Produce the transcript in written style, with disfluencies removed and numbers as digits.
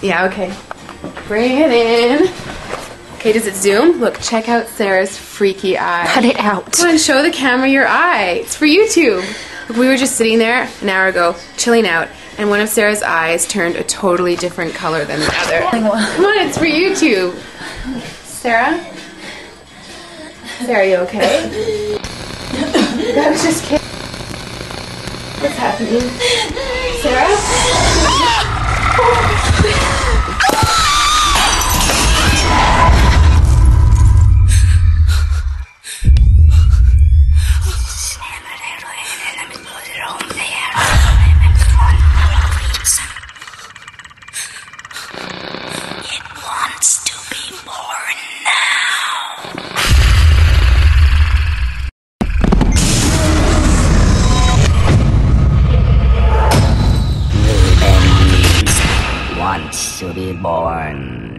Yeah, okay. Bring it in. Okay, does it zoom? Look, check out Sarah's freaky eye. Cut it out. Come on, show the camera your eye. It's for YouTube. Look, we were just sitting there an hour ago, chilling out, and one of Sarah's eyes turned a totally different color than the other. Come on, it's for YouTube. Sarah? Sarah, are you okay? I was just kidding. What's happening? Sarah? It wants to be born now. Revenge wants to be born.